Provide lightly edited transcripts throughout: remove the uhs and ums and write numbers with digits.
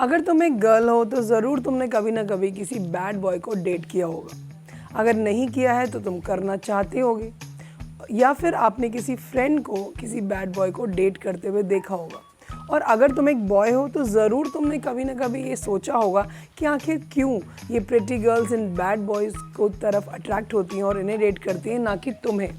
अगर तुम एक गर्ल हो तो ज़रूर तुमने कभी ना कभी किसी बैड बॉय को डेट किया होगा। अगर नहीं किया है तो तुम करना चाहते होगे, या फिर आपने किसी फ्रेंड को किसी बैड बॉय को डेट करते हुए देखा होगा। और अगर तुम एक बॉय हो तो ज़रूर तुमने कभी ना कभी ये सोचा होगा कि आखिर क्यों ये pretty girls in bad boys को तरफ अट्रैक्ट होती हैं और इन्हें डेट करती हैं, ना कि तुम्हें।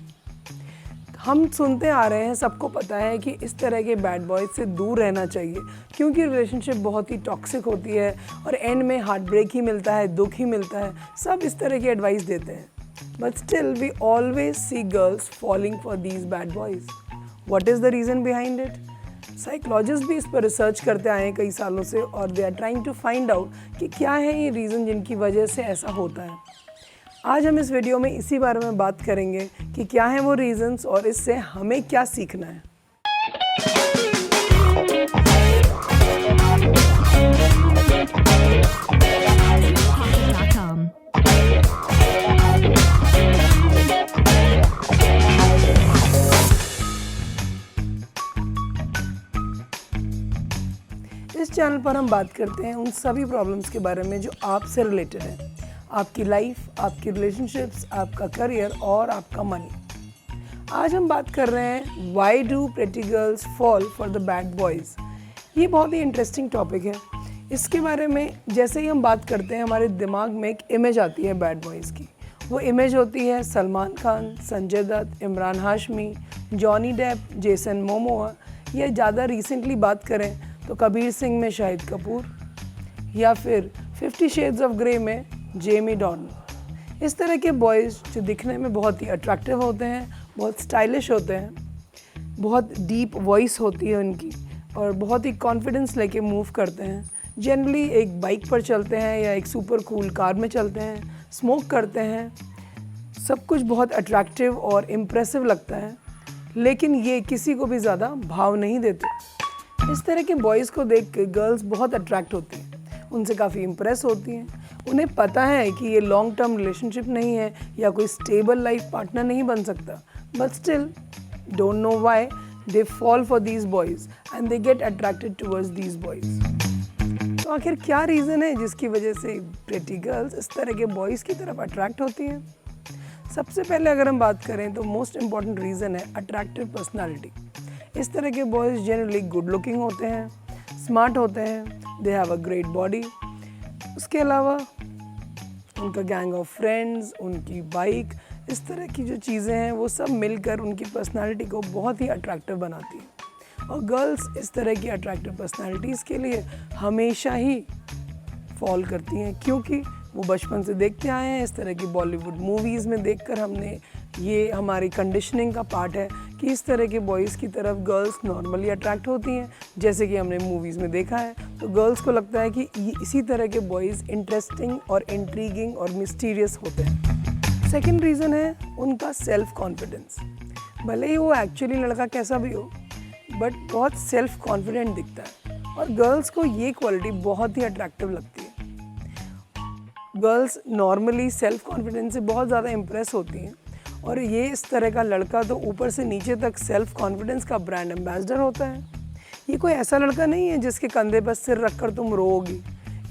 हम सुनते आ रहे हैं, सबको पता है कि इस तरह के बैड बॉयज़ से दूर रहना चाहिए, क्योंकि रिलेशनशिप बहुत ही टॉक्सिक होती है और एंड में हार्ट ब्रेक ही मिलता है, दुख ही मिलता है। सब इस तरह की एडवाइस देते हैं, but still we always see girls falling for these bad boys. What is the reason behind it? Psychologist भी इस पर रिसर्च करते आए हैं कई सालों से, और they are trying to find out कि क्या है ये रीज़न जिनकी वजह से ऐसा होता है। आज हम इस वीडियो में इसी बारे में बात करेंगे कि क्या है वो रीज़न्स और इससे हमें क्या सीखना है। इस चैनल पर हम बात करते हैं उन सभी प्रॉब्लम्स के बारे में जो आपसे रिलेटेड है, आपकी लाइफ, आपकी रिलेशनशिप्स, आपका करियर और आपका मनी। आज हम बात कर रहे हैं why do pretty girls fall for the bad boys. ये बहुत ही इंटरेस्टिंग टॉपिक है। इसके बारे में जैसे ही हम बात करते हैं हमारे दिमाग में एक इमेज आती है बैड बॉयज़ की। वो इमेज होती है Salman Khan, Sanjay Dutt, Imran Hashmi, Johnny Depp, Jason Momoa, या ज़्यादा रिसेंटली बात करें तो कबीर सिंह में शाहिद कपूर, या फिर 50 शेड्स ऑफ ग्रे में जेमी डॉर्न। इस तरह के बॉयज़ जो दिखने में बहुत ही अट्रैक्टिव होते हैं, बहुत स्टाइलिश होते हैं, बहुत डीप वॉइस होती है उनकी, और बहुत ही कॉन्फिडेंस लेके मूव करते हैं। जनरली एक बाइक पर चलते हैं या एक सुपर कूल कार में चलते हैं, स्मोक करते हैं। सब कुछ बहुत अट्रैक्टिव और इम्प्रेसिव लगता है, लेकिन ये किसी को भी ज़्यादा भाव नहीं देते। इस तरह के बॉयज़ को देख के गर्ल्स बहुत अट्रैक्ट होती हैं, उनसे काफ़ी इम्प्रेस होती हैं। उन्हें पता है कि ये लॉन्ग टर्म रिलेशनशिप नहीं है या कोई स्टेबल लाइफ पार्टनर नहीं बन सकता, but still don't know why they fall for these boys and they get attracted towards these boys. तो आखिर क्या रीज़न है जिसकी वजह से प्रिटी गर्ल्स इस तरह के बॉयज़ की तरफ अट्रैक्ट होती हैं? सबसे पहले अगर हम बात करें तो मोस्ट इम्पॉर्टेंट रीज़न है अट्रैक्टिव पर्सनैलिटी। इस तरह के बॉयज़ जनरली गुड लुकिंग होते हैं, स्मार्ट होते हैं, they have a great body. उसके अलावा उनका गैंग ऑफ फ्रेंड्स, उनकी बाइक, इस तरह की जो चीज़ें हैं वो सब मिलकर उनकी पर्सनालिटी को बहुत ही अट्रैक्टिव बनाती है। और गर्ल्स इस तरह की अट्रैक्टिव पर्सनालिटीज़ के लिए हमेशा ही फॉल करती हैं, क्योंकि वो बचपन से देखते आए हैं। इस तरह की बॉलीवुड मूवीज़ में देखकर हमने, ये हमारी कंडीशनिंग का पार्ट है कि इस तरह के बॉयज़ की तरफ गर्ल्स नॉर्मली अट्रैक्ट होती हैं, जैसे कि हमने मूवीज़ में देखा है। तो गर्ल्स को लगता है कि इसी तरह के बॉयज़ इंटरेस्टिंग और इंट्रीगिंग और मिस्टीरियस होते हैं। सेकंड रीज़न है उनका सेल्फ कॉन्फिडेंस। भले ही वो एक्चुअली लड़का कैसा भी हो, बट बहुत सेल्फ कॉन्फिडेंट दिखता है, और गर्ल्स को ये क्वालिटी बहुत ही अट्रैक्टिव लगती है। गर्ल्स नॉर्मली सेल्फ कॉन्फिडेंस से बहुत ज़्यादा इम्प्रेस होती हैं, और ये इस तरह का लड़का तो ऊपर से नीचे तक सेल्फ कॉन्फिडेंस का ब्रांड एम्बेसडर होता है। ये कोई ऐसा लड़का नहीं है जिसके कंधे पर सिर रखकर तुम रोओगी,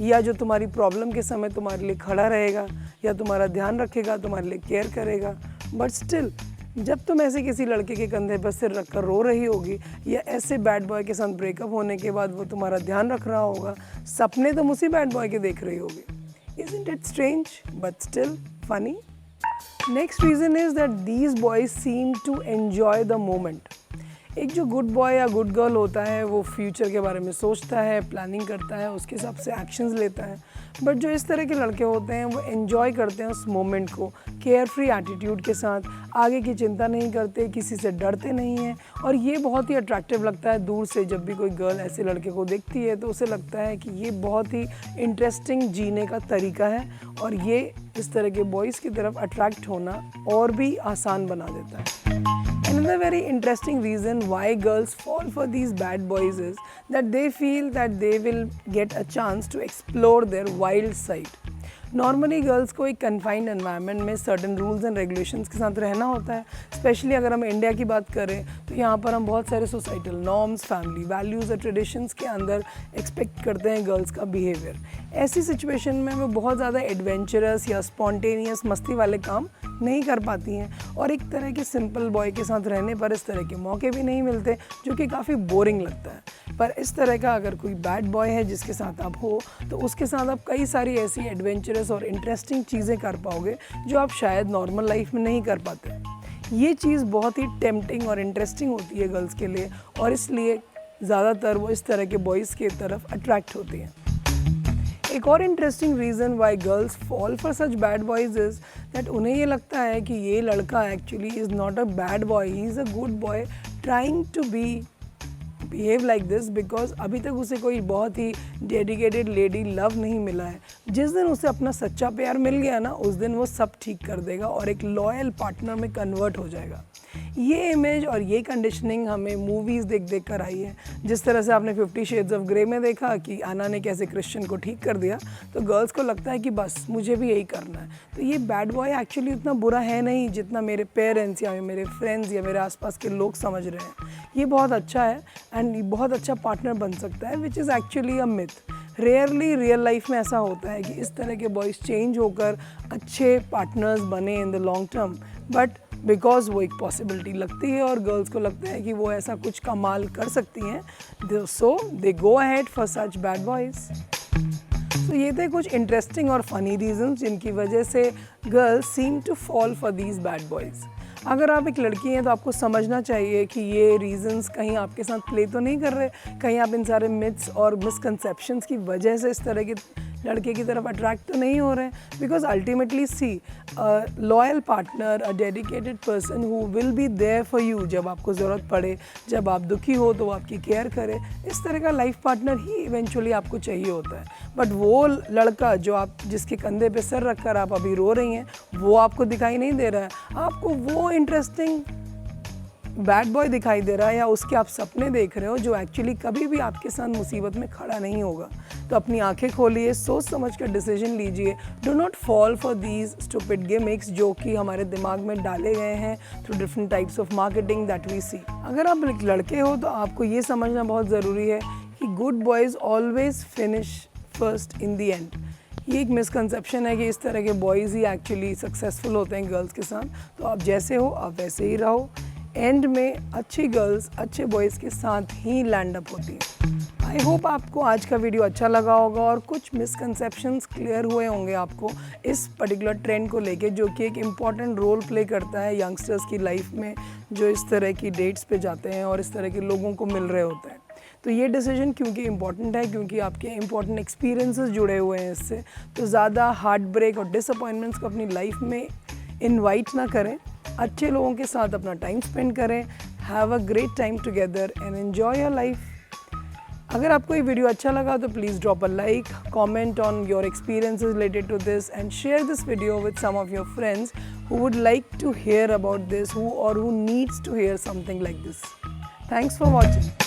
या जो तुम्हारी प्रॉब्लम के समय तुम्हारे लिए खड़ा रहेगा या तुम्हारा ध्यान रखेगा, तुम्हारे लिए केयर करेगा। बट स्टिल जब तुम ऐसे किसी लड़के के कंधे पर सिर रखकर रो रही होगी, या ऐसे बैड बॉय के साथ ब्रेकअप होने के बाद वो तुम्हारा ध्यान रख रहा होगा, सपने तुम उसी बैड बॉय के देख रही होगी। Isn't it strange but still funny? Next reason is that these boys seem to enjoy the moment. एक जो गुड बॉय या गुड गर्ल होता है वो फ्यूचर के बारे में सोचता है, प्लानिंग करता है, उसके हिसाब से एक्शंस लेता है। बट जो इस तरह के लड़के होते हैं वो एंजॉय करते हैं उस मोमेंट को, केयर फ्री एटीट्यूड के साथ, आगे की चिंता नहीं करते, किसी से डरते नहीं हैं। और ये बहुत ही अट्रैक्टिव लगता है दूर से। जब भी कोई गर्ल ऐसे लड़के को देखती है तो उसे लगता है कि ये बहुत ही इंटरेस्टिंग जीने का तरीका है, और ये इस तरह के बॉयज़ की तरफ अट्रैक्ट होना और भी आसान बना देता है। Another very interesting reason why girls fall for these bad boys is that they feel that they will get a chance to explore their wild side. Normally girls को एक कन्फाइंड एनवायरनमेंट में सर्टेन रूल्स एंड रेगुलेशंस के साथ रहना होता है। Specially अगर हम इंडिया की बात करें तो यहाँ पर हम बहुत सारे सोसाइटल नॉर्म्स, फैमिली वैल्यूज़ और ट्रेडिशंस के अंदर एक्सपेक्ट करते हैं गर्ल्स का बिहेवियर। ऐसी सिचुएशन में वो बहुत ज़्यादा एडवेंचरस या स्पॉन्टेनियस मस्ती वाले काम नहीं कर पाती हैं और एक तरह के सिंपल बॉय के साथ रहने पर इस तरह के मौके भी नहीं मिलते, जो कि काफ़ी बोरिंग लगता है। पर इस तरह का अगर कोई बैड बॉय है जिसके साथ आप हो, तो उसके साथ आप कई सारी ऐसी एडवेंचरस और इंटरेस्टिंग चीज़ें कर पाओगे जो आप शायद नॉर्मल लाइफ में नहीं कर पाते। ये चीज़ बहुत ही टेम्पटिंग और इंटरेस्टिंग होती है गर्ल्स के लिए और इसलिए ज़्यादातर वो इस तरह के बॉयज़ की तरफ अट्रैक्ट होती हैं। एक और interesting reason why girls fall for such bad boys is that उन्हें ये लगता है कि ये लड़का actually is not a bad boy, he is a good boy trying to behave like this because अभी तक उसे कोई बहुत ही डेडिकेटेड लेडी लव नहीं मिला है। जिस दिन उसे अपना सच्चा प्यार मिल गया ना, उस दिन वो सब ठीक कर देगा और एक लॉयल पार्टनर में कन्वर्ट हो जाएगा। ये इमेज और ये कंडीशनिंग हमें मूवीज़ देख देख कर आई है। जिस तरह से आपने 50 शेड्स ऑफ ग्रे में देखा कि आना ने कैसे क्रिश्चियन को ठीक कर दिया, तो गर्ल्स को लगता है कि बस मुझे भी यही करना है। तो ये बैड बॉय एक्चुअली उतना बुरा है नहीं जितना मेरे पेरेंट्स या मेरे फ्रेंड्स या मेरे आसपास के लोग समझ रहे हैं। ये बहुत अच्छा है एंड बहुत अच्छा पार्टनर बन सकता है, which is actually a myth. Rarely real life में ऐसा होता है कि इस तरह के बॉयज़ चेंज होकर अच्छे पार्टनर्स बने in the long term, but because वो एक पॉसिबिलिटी लगती है और गर्ल्स को लगता है कि वो ऐसा कुछ कमाल कर सकती हैं, so they go ahead for such bad boys. तो ये थे कुछ इंटरेस्टिंग और फनी रीजंस जिनकी वजह से girls seem to fall for these bad boys. अगर आप एक लड़की हैं तो आपको समझना चाहिए कि ये रीजंस कहीं आपके साथ प्ले तो नहीं कर रहे, कहीं आप इन सारे मिथ्स और मिसकंसेप्शंस की वजह से इस तरह के लड़के की तरफ अट्रैक्ट तो नहीं हो रहे हैं। Because ultimately she loyal partner, a dedicated person who will be there for you जब आपको ज़रूरत पड़े, जब आप दुखी हो तो वो आपकी केयर करे, इस तरह का लाइफ पार्टनर ही इवेंचुअली आपको चाहिए होता है। बट वो लड़का जो आप जिसके कंधे पे सर रखकर आप अभी रो रही हैं, वो आपको दिखाई नहीं दे रहा है, आपको वो इंटरेस्टिंग बैड बॉय दिखाई दे रहा है या उसके आप सपने देख रहे हो जो एक्चुअली कभी भी आपके साथ मुसीबत में खड़ा नहीं होगा। तो अपनी आंखें खोलिए, सोच समझ कर डिसीजन लीजिए। Do not fall for these stupid gimmicks जो कि हमारे दिमाग में डाले गए हैं through different types of marketing that we see. अगर आप एक लड़के हो तो आपको ये समझना बहुत ज़रूरी है कि good boys always finish first in the and. ये एक मिसकंसेप्शन है कि इस तरह के बॉयज़ ही एक्चुअली सक्सेसफुल होते हैं गर्ल्स के साथ। तो आप जैसे हो आप वैसे ही रहो। एंड में अच्छी गर्ल्स अच्छे बॉयज़ के साथ ही लैंड अप होती है। आई होप आपको आज का वीडियो अच्छा लगा होगा और कुछ मिसकंसेप्शंस क्लियर हुए होंगे आपको इस पर्टिकुलर ट्रेंड को लेके, जो कि एक इम्पॉर्टेंट रोल प्ले करता है यंगस्टर्स की लाइफ में, जो इस तरह की डेट्स पे जाते हैं और इस तरह के लोगों को मिल रहे होते हैं। तो ये डिसीजन क्योंकि इम्पॉर्टेंट है, क्योंकि आपके इम्पॉर्टेंट एक्सपीरियंसेस जुड़े हुए हैं इससे, तो ज़्यादा हार्ट ब्रेक और डिसअपॉइंटमेंट्स को अपनी लाइफ में इनवाइट ना करें। अच्छे लोगों के साथ अपना टाइम स्पेंड करें। Have a great time together and enjoy your life. अगर आपको ये वीडियो अच्छा लगा तो please drop a like, comment on your experiences related to this and share this video with some of your friends who would like to hear about this, who needs to hear something like this. Thanks for watching.